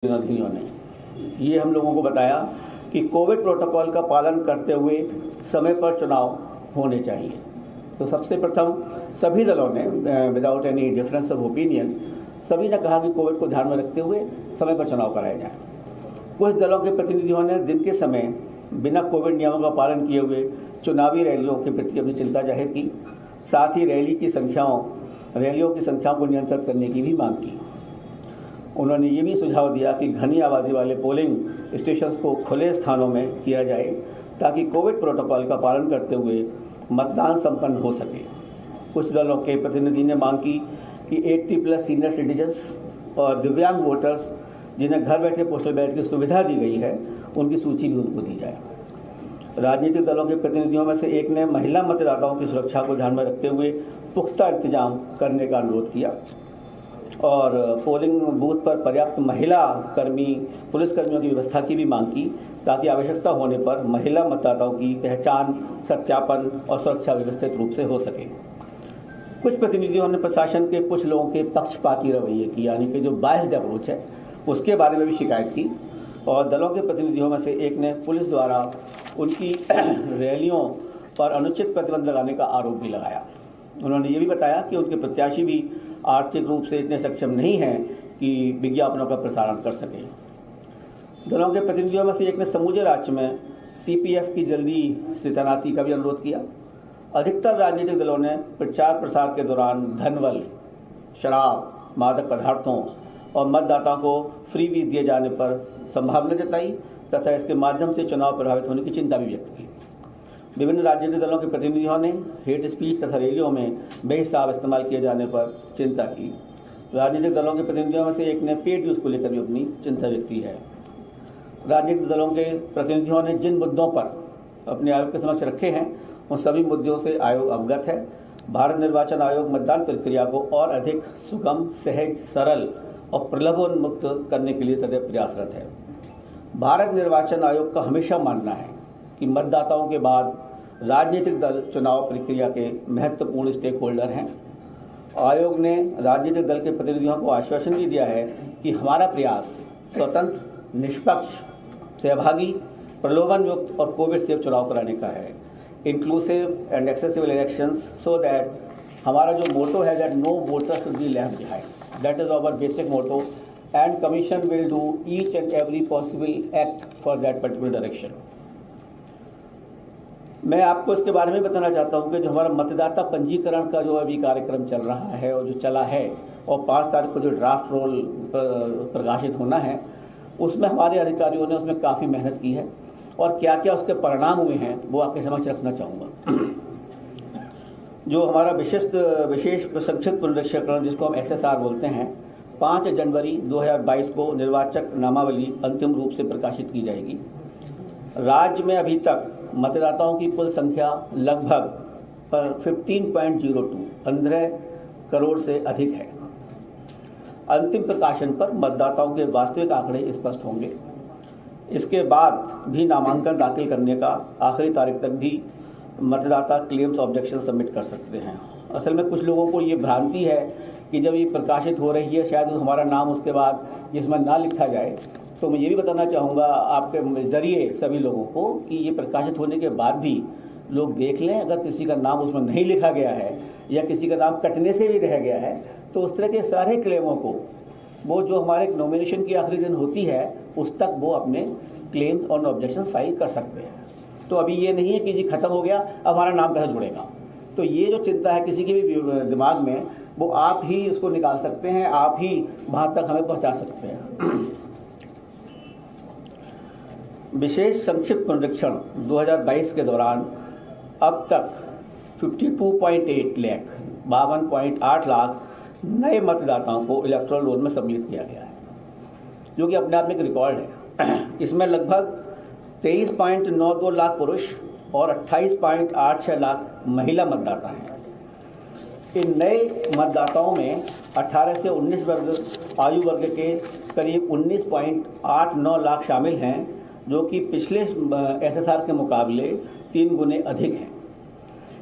प्रतिनिधियों ने ये हम लोगों को बताया कि कोविड प्रोटोकॉल का पालन करते हुए समय पर चुनाव होने चाहिए। तो सबसे प्रथम सभी दलों ने without any difference of opinion सभी ने कहा कि कोविड को ध्यान में रखते हुए समय पर चुनाव कराए जाए। कुछ दलों के प्रतिनिधियों ने दिन के समय बिना कोविड नियमों का पालन किए हुए चुनावी रैलियों के प्रति अपनी चिंता जाहिर की। साथ ही रैलियों की संख्याओं को नियंत्रित करने की भी मांग की। उन्होंने ये भी सुझाव दिया कि घनी आबादी वाले पोलिंग स्टेशंस को खुले स्थानों में किया जाए ताकि कोविड प्रोटोकॉल का पालन करते हुए मतदान संपन्न हो सके। कुछ दलों के प्रतिनिधि ने मांग की कि 80+ सीनियर सिटीजन्स और दिव्यांग वोटर्स जिन्हें घर बैठे पोस्टल बैलेट की सुविधा दी गई है उनकी सूची भी उनको दी जाए। राजनीतिक दलों के प्रतिनिधियों में से एक ने महिला मतदाताओं की सुरक्षा को ध्यान में रखते हुए पुख्ता इंतजाम करने का अनुरोध किया और पोलिंग बूथ पर पर्याप्त पुलिसकर्मियों की व्यवस्था की भी मांग की ताकि आवश्यकता होने पर महिला मतदाताओं की पहचान, सत्यापन और सुरक्षा व्यवस्थित रूप से हो सके। कुछ प्रतिनिधियों ने प्रशासन के कुछ लोगों के पक्षपाती रवैये की, यानी कि जो बायस्ड अप्रोच है, उसके बारे में भी शिकायत की और दलों के प्रतिनिधियों में से एक ने पुलिस द्वारा उनकी रैलियों पर अनुचित प्रतिबंध लगाने का आरोप भी लगाया। उन्होंने ये भी बताया कि उनके प्रत्याशी भी आर्थिक रूप से इतने सक्षम नहीं हैं कि विज्ञापनों का प्रसारण कर सकें। दलों के प्रतिनिधियों में से एक ने समूचे राज्य में CPF की जल्दी से तैनाती का भी अनुरोध किया। अधिकतर राजनीतिक दलों ने प्रचार प्रसार के दौरान धनबल, शराब, मादक पदार्थों और मतदाताओं को फ्री भी दिए जाने पर संभावना जताई तथा इसके माध्यम से चुनाव प्रभावित होने की चिंता भी व्यक्त की। विभिन्न राजनीतिक दलों के प्रतिनिधियों ने हेट स्पीच तथा रैलियों में बेहिसाब इस्तेमाल किए जाने पर चिंता की। राजनीतिक दलों के प्रतिनिधियों में से एक ने पेड न्यूज़ को लेकर भी अपनी चिंता व्यक्त की है। राजनीतिक दलों के प्रतिनिधियों ने जिन मुद्दों पर अपने आयोग के समक्ष रखे हैं उन सभी मुद्दों से आयोग अवगत है। भारत निर्वाचन आयोग मतदान प्रक्रिया को और अधिक सुगम, सहज, सरल और प्रलोभन मुक्त करने के लिए सदैव प्रयासरत है। भारत निर्वाचन आयोग का हमेशा मानना है कि मतदाताओं के बाद राजनीतिक दल चुनाव प्रक्रिया के महत्वपूर्ण स्टेक होल्डर हैं। आयोग ने राजनीतिक दल के प्रतिनिधियों को आश्वासन भी दिया है कि हमारा प्रयास स्वतंत्र, निष्पक्ष, सहभागी, प्रलोभन युक्त और कोविड सेफ चुनाव कराने का है, inclusive and accessible elections, so that हमारा जो मोटो है that no voter should be left behind, that is our basic motto and commission will do each and every possible act for that particular direction. मैं आपको इसके बारे में बताना चाहता हूं कि जो हमारा मतदाता पंजीकरण का जो अभी कार्यक्रम चल रहा है और जो चला है और 5 तारीख को जो ड्राफ्ट रोल प्रकाशित होना है उसमें हमारे अधिकारियों ने उसमें काफ़ी मेहनत की है और क्या क्या उसके परिणाम हुए हैं वो आपके समक्ष रखना चाहूँगा। जो हमारा विशेष संक्षिप्त पुनरीक्षण जिसको हम SSR बोलते हैं, 5 जनवरी 2022 को निर्वाचक नामावली अंतिम रूप से प्रकाशित की जाएगी। राज्य में अभी तक मतदाताओं की कुल संख्या लगभग 15 करोड़ से अधिक है। अंतिम प्रकाशन पर मतदाताओं के वास्तविक आंकड़े स्पष्ट होंगे। इसके बाद भी नामांकन दाखिल करने का आखिरी तारीख तक भी मतदाता क्लेम्स ऑब्जेक्शन सबमिट कर सकते हैं। असल में कुछ लोगों को ये भ्रांति है कि जब ये प्रकाशित हो रही है शायद हमारा नाम उसके बाद जिसमें ना लिखा जाए। तो मैं ये भी बताना चाहूँगा आपके जरिए सभी लोगों को कि ये प्रकाशित होने के बाद भी लोग देख लें, अगर किसी का नाम उसमें नहीं लिखा गया है या किसी का नाम कटने से भी रह गया है तो उस तरह के सारे क्लेमों को वो जो हमारे नॉमिनेशन की आखिरी दिन होती है उस तक वो अपने क्लेम्स और ऑब्जेक्शन फाइल कर सकते हैं। तो अभी ये नहीं है कि जी खत्म हो गया अब हमारा नाम कैसे जुड़ेगा। तो ये जो चिंता है किसी के भी दिमाग में वो आप ही उसको निकाल सकते हैं, आप ही वहाँ तक हमें पहुँचा सकते हैं। विशेष संक्षिप्त पुनरीक्षण 2022 के दौरान अब तक 52.8 लाख 52.8 लाख नए मतदाताओं को इलेक्टोरल रोल में सम्मिलित किया गया है, जो कि अपने आप में एक रिकॉर्ड है। इसमें लगभग 23.92 लाख पुरुष और 28.86 लाख महिला मतदाता हैं। इन नए मतदाताओं में 18 से 19 आयु वर्ग के करीब 19.89 लाख शामिल हैं, जो कि पिछले SSR के मुकाबले 3 गुने अधिक हैं।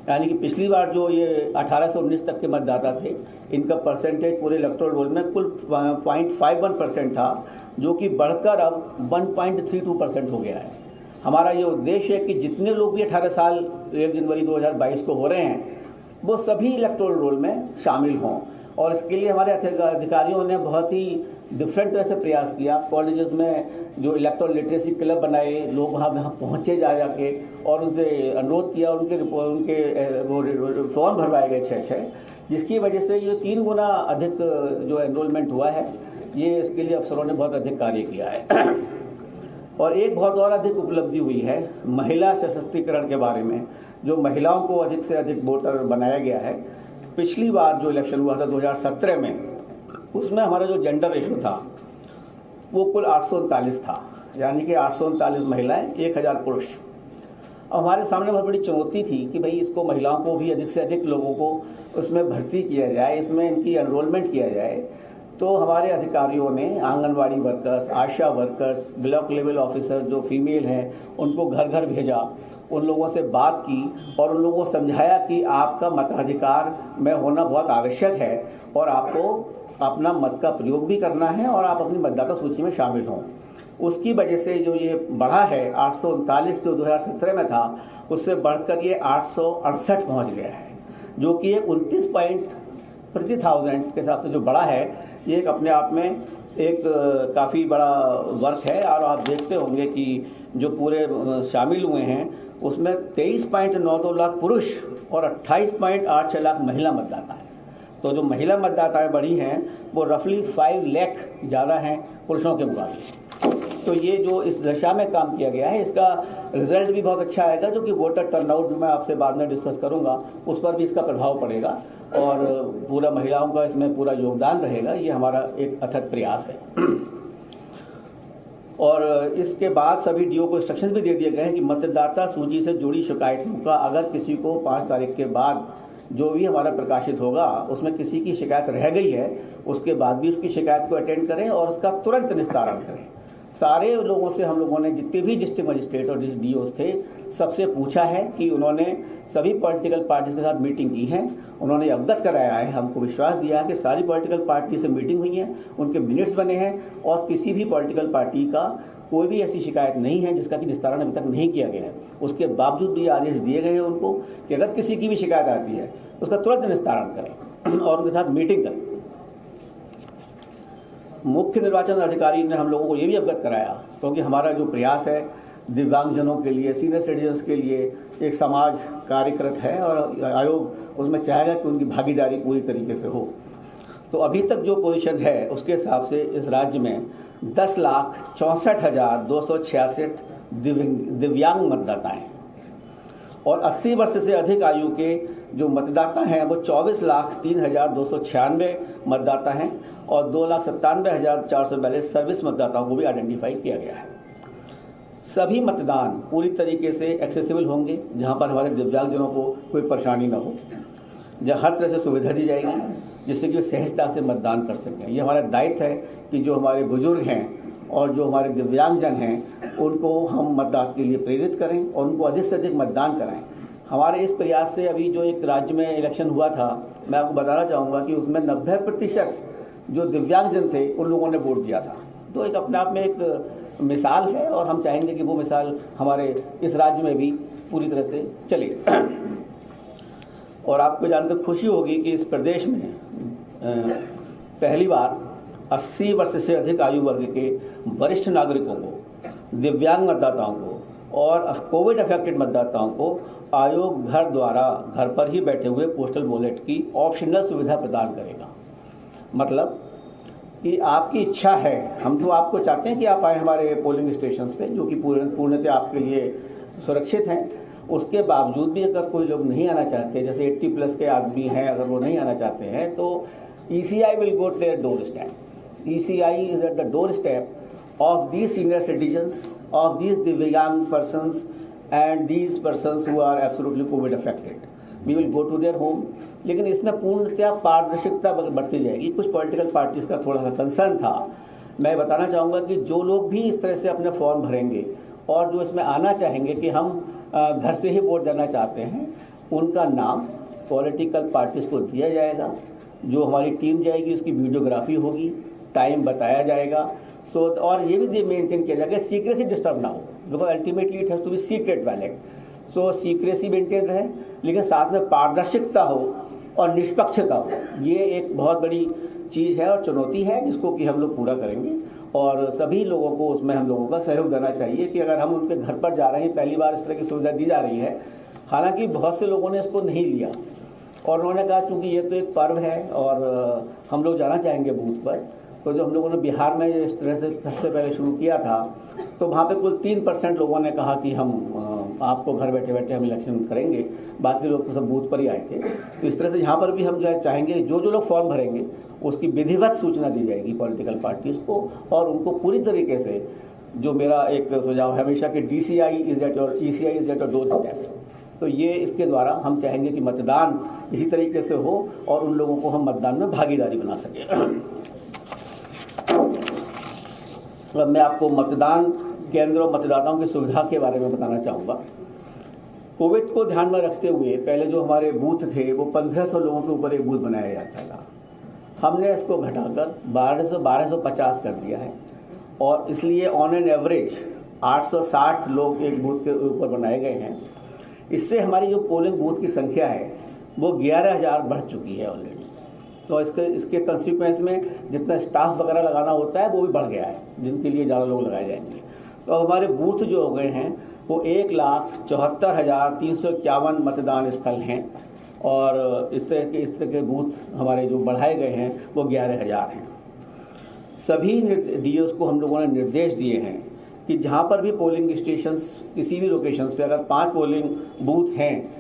यानी कि पिछली बार जो ये 18 से 19 तक के मतदाता थे, इनका परसेंटेज पूरे इलेक्टोरल रोल में कुल 0.51% था, जो कि बढ़कर अब 1.32% हो गया है। हमारा ये उद्देश्य है कि जितने लोग भी 18 साल 1 जनवरी 2022 को हो रहे हैं, वो सभी इलेक्टोरल रोल में शामिल हों। और इसके लिए हमारे अधिकारियों ने बहुत ही डिफरेंट तरह से प्रयास किया। कॉलेजेस में जो इलेक्टोरल लिटरेसी क्लब बनाए, लोग वहाँ पहुँचे जाके और उनसे अनुरोध किया, उनके वो फॉर्म भरवाए गए 6, जिसकी वजह से ये 3 गुना अधिक जो एनरोलमेंट हुआ है। ये इसके लिए अफसरों ने बहुत अधिक कार्य किया है। और एक बहुत और अधिक उपलब्धि हुई है महिला सशक्तिकरण के बारे में, जो महिलाओं को अधिक से अधिक वोटर बनाया गया है। पिछली बार जो इलेक्शन हुआ था 2017 में, उसमें हमारा जो जेंडर रेशो था वो कुल 839 था, यानी कि 839 महिलाएं 1000 पुरुष। अब हमारे सामने बहुत बड़ी चुनौती थी कि भाई इसको महिलाओं को भी अधिक से अधिक लोगों को उसमें भर्ती किया जाए, इसमें इनकी एनरोलमेंट किया जाए। तो हमारे अधिकारियों ने आंगनवाड़ी वर्कर्स, आशा वर्कर्स, ब्लॉक लेवल ऑफिसर जो फीमेल हैं, उनको घर घर भेजा, उन लोगों से बात की और उन लोगों को समझाया कि आपका मताधिकार में होना बहुत आवश्यक है और आपको अपना मत का प्रयोग भी करना है और आप अपनी मतदाता सूची में शामिल हों। उसकी वजह से जो ये बढ़ा है 839 जो 2017 में था, उससे बढ़कर ये 868 पहुँच गया है, जो कि 29 पॉइंट प्रति 1000 के हिसाब से जो बड़ा है। ये एक अपने आप में एक काफ़ी बड़ा वर्क है। और आप देखते होंगे कि जो पूरे शामिल हुए हैं उसमें 23.92 लाख पुरुष और 28.86 लाख महिला मतदाता हैं। तो जो महिला मतदाताएं बढ़ी हैं वो रफली 5 लाख ज़्यादा हैं पुरुषों के मुकाबले। तो ये जो इस दिशा में काम किया गया है, इसका रिजल्ट भी बहुत अच्छा आएगा, जो कि वोटर टर्नआउट जो मैं आपसे बाद में डिस्कस करूंगा उस पर भी इसका प्रभाव पड़ेगा और पूरा महिलाओं का इसमें पूरा योगदान रहेगा। ये हमारा एक अथक प्रयास है। और इसके बाद सभी डीओ को इंस्ट्रक्शन भी दे दिए गए हैं कि मतदाता सूची से जुड़ी शिकायतों का अगर किसी को 5 तारीख के बाद जो भी हमारा प्रकाशित होगा उसमें किसी की शिकायत रह गई है, उसके बाद भी उसकी शिकायत को अटेंड करें और उसका तुरंत निस्तारण करें। सारे लोगों से हम लोगों ने, जितने भी डिस्ट्रिक्ट मजिस्ट्रेट और डीओस थे, सबसे पूछा है कि उन्होंने सभी पॉलिटिकल पार्टीज के साथ मीटिंग की है, उन्होंने अवगत कराया है, हमको विश्वास दिया है कि सारी पॉलिटिकल पार्टी से मीटिंग हुई है, उनके मिनट्स बने हैं और किसी भी पॉलिटिकल पार्टी का कोई भी ऐसी शिकायत नहीं है जिसका कि निस्तारण अभी तक नहीं किया गया है। उसके बावजूद भी आदेश दिए गए हैं उनको कि अगर किसी की भी शिकायत आती है उसका तुरंत निस्तारण करें और उनके साथ मीटिंग करें। मुख्य निर्वाचन अधिकारी ने हम लोगों को ये भी अवगत कराया, क्योंकि हमारा जो प्रयास है दिव्यांगजनों के लिए, सीनियर सिटीजन्स के लिए एक समाज कार्यकृत है और आयोग उसमें चाहेगा कि उनकी भागीदारी पूरी तरीके से हो। तो अभी तक जो पोजीशन है उसके हिसाब से इस राज्य में 10,64,266 दिव्यांग मतदाता हैं और 80 वर्ष से अधिक आयु के जो मतदाता हैं वो 24,03,296 मतदाता हैं और 2,97,442 सर्विस मतदाताओं को भी आइडेंटिफाई किया गया है। सभी मतदान पूरी तरीके से एक्सेसिबल होंगे, जहां पर हमारे दिव्यांगजनों को कोई परेशानी न हो, जहाँ हर तरह से सुविधा दी जाएगी जिससे कि वे सहजता से मतदान कर सकें। ये हमारा दायित्व है कि जो हमारे बुजुर्ग हैं और जो हमारे दिव्यांगजन हैं उनको हम मतदान के लिए प्रेरित करें और उनको अधिक से अधिक मतदान कराएं। हमारे इस प्रयास से अभी जो एक राज्य में इलेक्शन हुआ था, मैं आपको बताना चाहूँगा कि उसमें 90% जो दिव्यांगजन थे उन लोगों ने वोट दिया था। तो एक अपने आप में एक मिसाल है और हम चाहेंगे कि वो मिसाल हमारे इस राज्य में भी पूरी तरह से चले। और आपको जानकर खुशी होगी कि इस प्रदेश में पहली बार 80 वर्ष से अधिक आयु वर्ग के वरिष्ठ नागरिकों को, दिव्यांग मतदाताओं को और कोविड अफेक्टेड मतदाताओं को आयोग घर द्वारा घर पर ही बैठे हुए पोस्टल बैलेट की ऑप्शनल सुविधा प्रदान करेगा। मतलब कि आपकी इच्छा है, हम तो आपको चाहते हैं कि आप आए हमारे पोलिंग स्टेशंस पे, जो कि पूर्णतः आपके लिए सुरक्षित हैं। उसके बावजूद भी अगर कोई लोग नहीं आना चाहते, जैसे 80 प्लस के आदमी हैं, अगर वो नहीं आना चाहते हैं तो ECI will go to their doorstep. ECI is at the doorstep of these senior citizens, of these divyang persons and these persons who are absolutely COVID affected. We will go to their home. लेकिन इसमें पूर्णतः पारदर्शिता बढ़ती जाएगी। कुछ political parties का थोड़ा सा कंसर्न था। मैं बताना चाहूँगा कि जो लोग भी इस तरह से अपने फॉर्म भरेंगे और जो इसमें आना चाहेंगे कि हम घर से ही वोट देना चाहते हैं, उनका नाम पॉलिटिकल पार्टीज को दिया जाएगा, जो हमारी टीम जाएगी उसकी वीडियोग्राफी होगी, टाइम बताया जाएगा। और ये भी मेंटेन किया जाएगा सीक्रेसी डिस्टर्ब ना हो, because ultimately it has to be secret ballot. So secrecy maintain रहे, लेकिन साथ में पारदर्शिता हो और निष्पक्षता हो। ये एक बहुत बड़ी चीज़ है और चुनौती है जिसको कि हम लोग पूरा करेंगे, और सभी लोगों को उसमें हम लोगों का सहयोग देना चाहिए कि अगर हम उनके घर पर जा रहे हैं, पहली बार इस तरह की सुविधा दी जा रही है, हालांकि बहुत से लोगों ने इसको नहीं लिया और उन्होंने कहा चूँकि ये तो एक पर्व है और हम लोग जाना चाहेंगे बूथ पर। तो जो हम लोगों ने बिहार में इस तरह से सबसे पहले शुरू किया था, तो वहाँ पे कुल 3% लोगों ने कहा कि हम आपको घर बैठे बैठे हम इलेक्शन करेंगे, बाकी लोग तो सब बूथ पर ही आए थे। तो इस तरह से यहाँ पर भी हम जो चाहेंगे जो लोग फॉर्म भरेंगे उसकी विधिवत सूचना दी जाएगी पॉलिटिकल पार्टीज को, और उनको पूरी तरीके से, जो मेरा एक सुझाव है हमेशा कि DCI is at your ECI is at your door step. तो ये इसके द्वारा हम चाहेंगे कि मतदान इसी तरीके से हो और उन लोगों को हम मतदान में भागीदारी बना सकें। मैं आपको मतदान केंद्र और मतदाताओं की सुविधा के बारे में बताना चाहूँगा। कोविड को ध्यान में रखते हुए पहले जो हमारे बूथ थे वो 1500 लोगों के ऊपर एक बूथ बनाया जाता था। हमने इसको घटाकर 1250 कर दिया है, और इसलिए ऑन एन एवरेज 860 लोग एक बूथ के ऊपर बनाए गए हैं। इससे हमारी जो पोलिंग बूथ की संख्या है वो 11,000 बढ़ चुकी है ऑलरेडी। तो इसके कंसिक्वेंस में जितना स्टाफ वगैरह लगाना होता है वो भी बढ़ गया है, जिनके लिए ज़्यादा लोग लगाए जाएंगे। तो हमारे बूथ जो हो गए हैं वो 1,74,351 मतदान स्थल हैं, और इस तरह के बूथ हमारे जो बढ़ाए गए हैं वो 11,000 हैं। सभी DOs को हम लोगों ने निर्देश दिए हैं कि जहाँ पर भी पोलिंग स्टेशंस किसी भी लोकेशंस पे अगर 5 पोलिंग बूथ हैं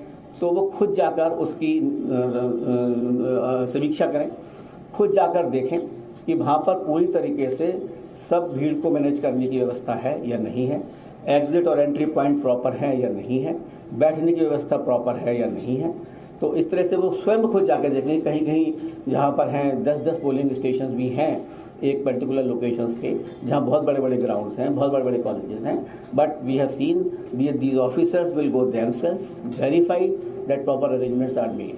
तो वो खुद जाकर उसकी समीक्षा करें, खुद जाकर देखें कि वहाँ पर पूरी तरीके से सब भीड़ को मैनेज करने की व्यवस्था है या नहीं है, एग्जिट और एंट्री पॉइंट प्रॉपर है या नहीं है, बैठने की व्यवस्था प्रॉपर है या नहीं है। तो इस तरह से वो स्वयं खुद जाकर देखें। कहीं कहीं जहाँ पर हैं 10-10 पोलिंग स्टेशंस भी हैं एक पर्टिकुलर लोकेशंस पे, जहाँ बहुत बड़े बड़े ग्राउंड्स हैं, बहुत बड़े बड़े कॉलेजेस हैं, but we have seen these officers will go themselves, verify that proper arrangements are made.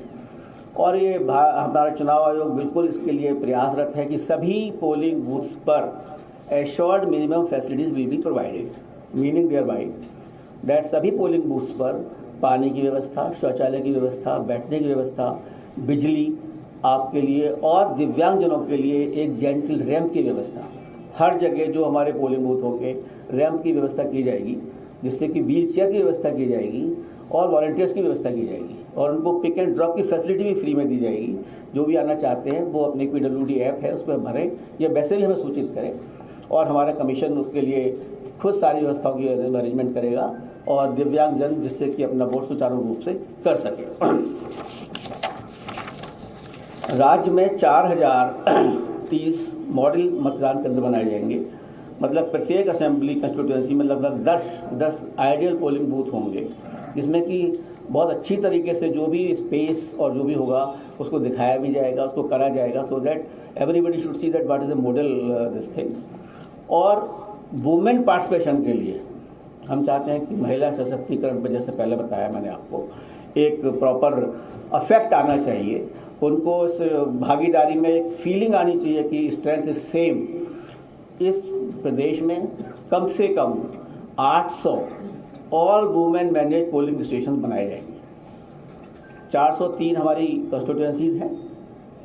और ये हमारा चुनाव आयोग बिल्कुल इसके लिए प्रयासरत है कि सभी पोलिंग बूथ्स पर assured minimum facilities will be provided, meaning thereby that सभी पोलिंग बूथ्स पर पानी की व्यवस्था, शौचालय की व्यवस्था, बैठने की व्यवस्था, बिजली आपके लिए और दिव्यांगजनों के लिए एक जेंटल रैंप की व्यवस्था, हर जगह जो हमारे पोलिंग बूथ होंगे रैंप की व्यवस्था की जाएगी, जिससे कि व्हील चेयर की व्यवस्था की जाएगी और वॉलंटियर्स की व्यवस्था की जाएगी, और उनको पिक एंड ड्रॉप की फैसिलिटी भी फ्री में दी जाएगी। जो भी आना चाहते हैं वो अपनी PWD ऐप है उस पर भरें या वैसे भी हमें सूचित करें, और हमारा कमीशन उसके लिए खुद सारी व्यवस्थाओं की अरेंजमेंट करेगा, और दिव्यांगजन जिससे कि अपना वोट सुचारू रूप से कर सके। राज्य में 4030 मॉडल मतदान केंद्र बनाए जाएंगे, मतलब प्रत्येक असेंबली कंस्टिट्यूएंसी में लगभग 10 आइडियल पोलिंग बूथ होंगे, जिसमें कि बहुत अच्छी तरीके से जो भी स्पेस और जो भी होगा उसको दिखाया भी जाएगा, उसको करा जाएगा, so that everybody should see that what is the model this thing. और वुमेन पार्टिसिपेशन के लिए हम चाहते हैं कि महिला सशक्तिकरण पर, जैसे पहले बताया मैंने आपको, एक प्रॉपर अफेक्ट आना चाहिए, उनको इस भागीदारी में एक फीलिंग आनी चाहिए कि स्ट्रेंथ इज सेम। इस प्रदेश में कम से कम 800 all women manage polling station बनाए जाएंगे। 403 हमारी कंस्टिट्यूएंसीज हैं,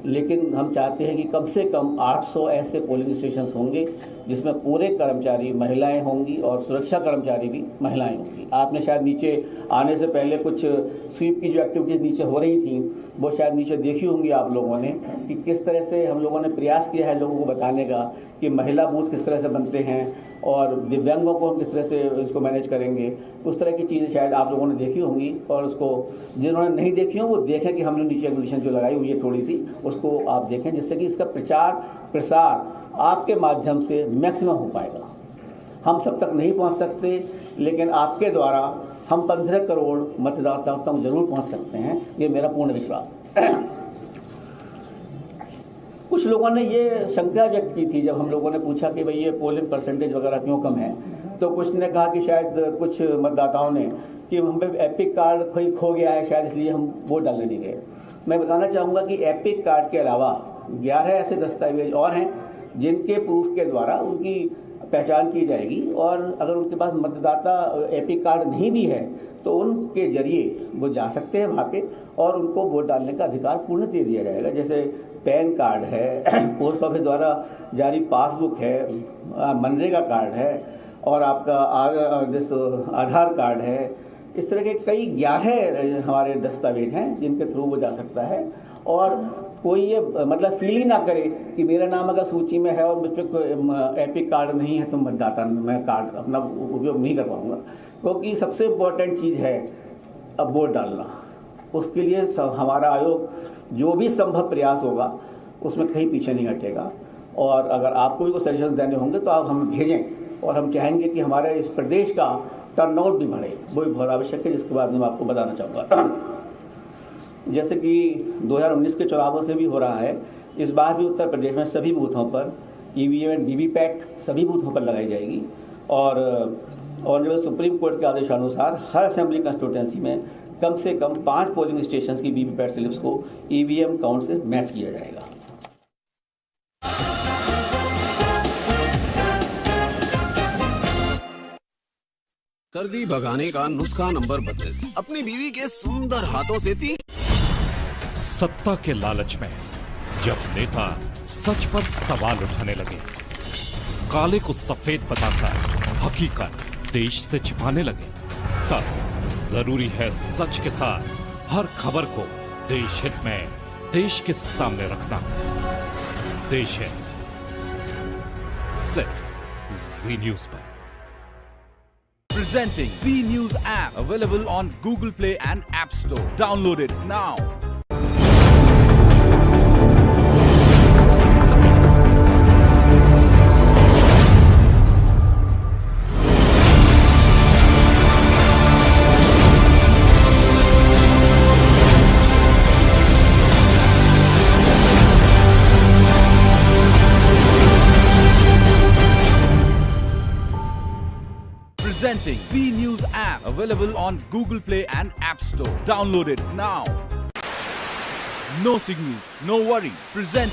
लेकिन हम चाहते हैं कि कम से कम 800 ऐसे पोलिंग स्टेशन होंगे जिसमें पूरे कर्मचारी महिलाएं होंगी और सुरक्षा कर्मचारी भी महिलाएं होंगी। आपने शायद नीचे आने से पहले कुछ स्वीप की जो एक्टिविटीज़ नीचे हो रही थी वो शायद नीचे देखी होंगी आप लोगों ने, कि किस तरह से हम लोगों ने प्रयास किया है लोगों को बताने का कि महिला बूथ किस तरह से बनते हैं और दिव्यांगों को हम किस तरह से इसको मैनेज करेंगे। उस तरह की चीज़ें शायद आप लोगों ने देखी होंगी, और उसको जिन्होंने नहीं देखी हो वो देखें कि हमने नीचे एग्जीबिशन जो लगाई हुई है थोड़ी सी, उसको आप देखें, जिससे कि इसका प्रचार प्रसार आपके माध्यम से मैक्सिमम हो पाएगा। हम सब तक नहीं पहुंच सकते, लेकिन आपके द्वारा हम 15 करोड़ मतदाताओं तक जरूर पहुंच सकते हैं, ये मेरा पूर्ण विश्वास है। कुछ लोगों ने ये शंका व्यक्त की थी जब हम लोगों ने पूछा कि भाई ये पोलिंग परसेंटेज वगैरह क्यों कम है, तो कुछ ने कहा कि शायद कुछ मतदाताओं ने कि हम पे एपिक कार्ड कोई खो गया है शायद इसलिए हम वोट डालने नहीं गए। मैं बताना चाहूँगा कि एपिक कार्ड के अलावा 11 ऐसे दस्तावेज और हैं जिनके प्रूफ के द्वारा उनकी पहचान की जाएगी, और अगर उनके पास मतदाता एपिक कार्ड नहीं भी है तो उनके जरिए वो जा सकते हैं वहाँ पे और उनको वोट डालने का अधिकार पूर्ण दे दिया जाएगा। जैसे पैन कार्ड है, पोस्ट ऑफिस द्वारा जारी पासबुक है, मनरेगा कार्ड है और आपका आधार कार्ड है। इस तरह के कई 11 हमारे दस्तावेज हैं जिनके थ्रू वो जा सकता है, और कोई ये मतलब फील ही ना करे कि मेरा नाम अगर सूची में है और मुझ पर कोई एपिक कार्ड नहीं है तो मतदाता मैं कार्ड अपना उपयोग नहीं कर पाऊंगा, क्योंकि सबसे इम्पोर्टेंट चीज़ है अब वोट डालना। उसके लिए हमारा आयोग जो भी संभव प्रयास होगा उसमें कहीं पीछे नहीं हटेगा, और अगर आपको भी कोई सजेशन देने होंगे तो आप हमें भेजें और हम चाहेंगे कि हमारे इस प्रदेश का टर्नआउट भी बढ़े, वो भी बहुत आवश्यक है, जिसके बारे में मैं आपको बताना चाहूँगा। जैसे कि 2019 के चुनावों से भी हो रहा है, इस बार भी उत्तर प्रदेश में सभी बूथों पर ईवीएम एंड वीवीपैट सभी बूथों पर लगाई जाएगी, और ऑनरेबल सुप्रीम कोर्ट के आदेशानुसार हर असेंबली कंस्टिट्यूएंसी में कम से कम 5 पोलिंग स्टेशन की वीवीपैट स्लिप्स को ईवीएम काउंट से मैच किया जाएगा। सर्दी भगाने का नुस्खा नंबर 32 अपनी बीवी के सुंदर हाथों से थी। सत्ता के लालच में जब नेता सच पर सवाल उठाने लगे, काले को सफेद बताकर हकीकत देश से छिपाने लगे, तब जरूरी है सच के साथ हर खबर को देश हित में देश के सामने रखना। देश हित सिर्फ जी न्यूज पर। Presenting V News app, available on Google Play and App Store. Download it now. Presenting V News app, available on Google Play and App Store. Download it now. No signal, no worry. Present.